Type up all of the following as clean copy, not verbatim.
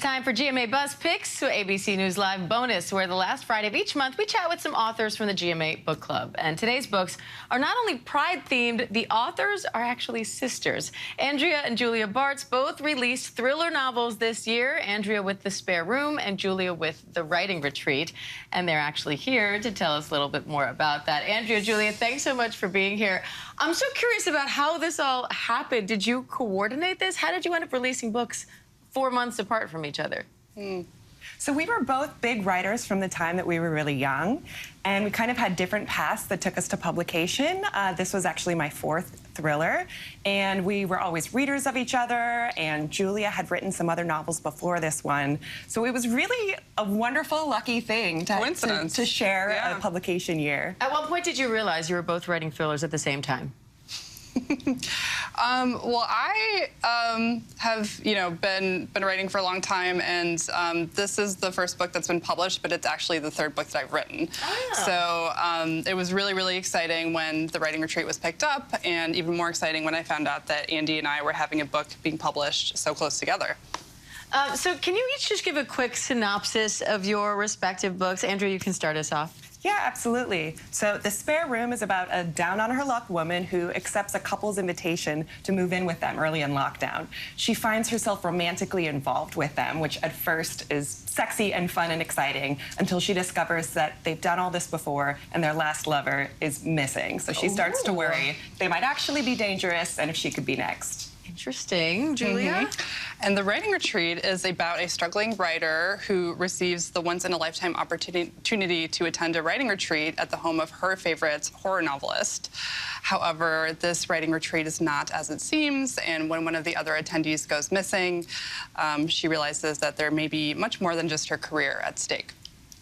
Time for GMA Buzz Picks, ABC News Live bonus, where the last Friday of each month we chat with some authors from the GMA Book Club. And today's books are not only Pride-themed, the authors are actually sisters. Andrea and Julia Bartz both released thriller novels this year, Andrea with The Spare Room and Julia with The Writing Retreat. And they're actually here to tell us a little bit more about that. Andrea, Julia, thanks so much for being here. I'm so curious about how this all happened. Did you coordinate this? How did you end up releasing books 4 months apart from each other? So we were both big writers from the time that we were really young, and we kind of had different paths that took us to publication. This was actually my fourth thriller, and we were always readers of each other, and Julia had written some other novels before this one. So it was really a wonderful, lucky thing to share a publication year. At what point did you realize you were both writing thrillers at the same time? Well, I have, been writing for a long time, and this is the first book that's been published, but it's actually the third book that I've written. So it was really, really exciting when The Writing Retreat was picked up, and even more exciting when I found out that Andy and I were having a book being published so close together. So can you each just give a quick synopsis of your respective books? Andrea, you can start us off. Yeah, absolutely. So The Spare Room is about a down-on-her-luck woman who accepts a couple's invitation to move in with them early in lockdown. She finds herself romantically involved with them, which at first is sexy and fun and exciting, until she discovers that they've done all this before and their last lover is missing. So she starts to worry they might actually be dangerous and if she could be next. Interesting. Julia? And The Writing Retreat is about a struggling writer who receives the once-in-a-lifetime opportunity to attend a writing retreat at the home of her favorite horror novelist. However, this writing retreat is not as it seems, and when one of the other attendees goes missing, she realizes that there may be much more than just her career at stake.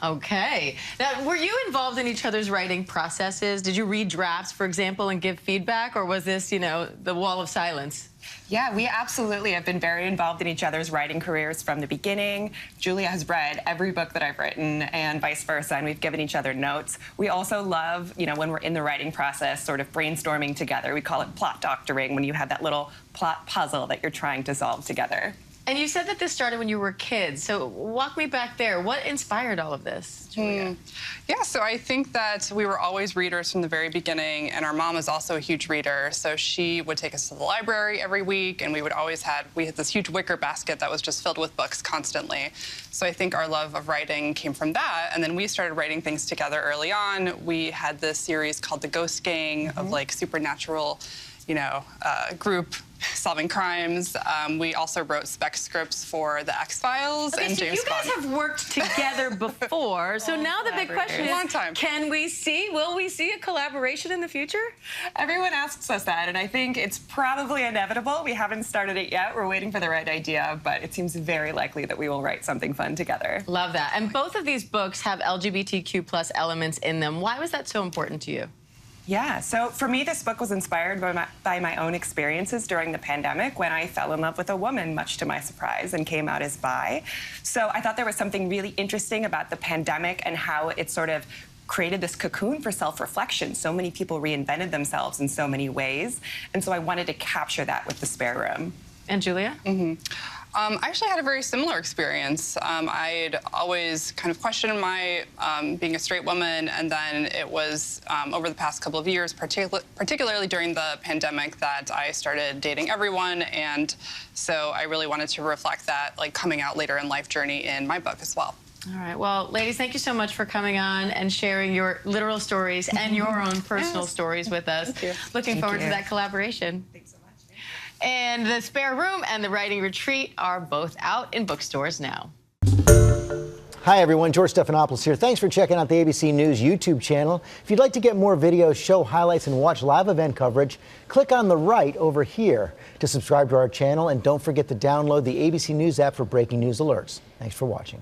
Okay. Now, were you involved in each other's writing processes? Did you read drafts, for example, and give feedback, or was this, the wall of silence? Yeah, we absolutely have been very involved in each other's writing careers from the beginning. Julia has read every book that I've written and vice versa, and we've given each other notes. We also love, when we're in the writing process, sort of brainstorming together. We call it plot doctoring, when you have that little plot puzzle that you're trying to solve together. And you said that this started when you were kids, so walk me back there. What inspired all of this, Julia? Yeah, so I think that we were always readers from the very beginning, and our mom is also a huge reader, so she would take us to the library every week, and we had this huge wicker basket that was just filled with books constantly. So I think our love of writing came from that, and then we started writing things together early on. We had this series called The Ghost Gang of supernatural, group solving crimes. We also wrote spec scripts for The X-Files and James Bond. You guys have worked together before, so now the big question is, will we see a collaboration in the future? Everyone asks us that, and I think it's probably inevitable. We haven't started it yet. We're waiting for the right idea, but it seems very likely that we will write something fun together. Love that. And both of these books have LGBTQ+ elements in them. Why was that so important to you? Yeah, so for me, this book was inspired by my own experiences during the pandemic when I fell in love with a woman, much to my surprise, and came out as bi. So I thought there was something really interesting about the pandemic and how it sort of created this cocoon for self-reflection. So many people reinvented themselves in so many ways, and so I wanted to capture that with The Spare Room. And Julia? I actually had a very similar experience. I'd always kind of questioned my being a straight woman, and then it was over the past couple of years, particularly during the pandemic, that I started dating everyone, and so I really wanted to reflect that coming out later in life journey in my book as well. All right. Well, ladies, thank you so much for coming on and sharing your literal stories and your own personal stories with us. Thank you. Looking forward to that collaboration. Thanks so much. And The Spare Room and The Writing Retreat are both out in bookstores now. Hi, everyone. George Stephanopoulos here. Thanks for checking out the ABC News YouTube channel. If you'd like to get more videos, show highlights, and watch live event coverage, click on the right over here to subscribe to our channel. And don't forget to download the ABC News app for breaking news alerts. Thanks for watching.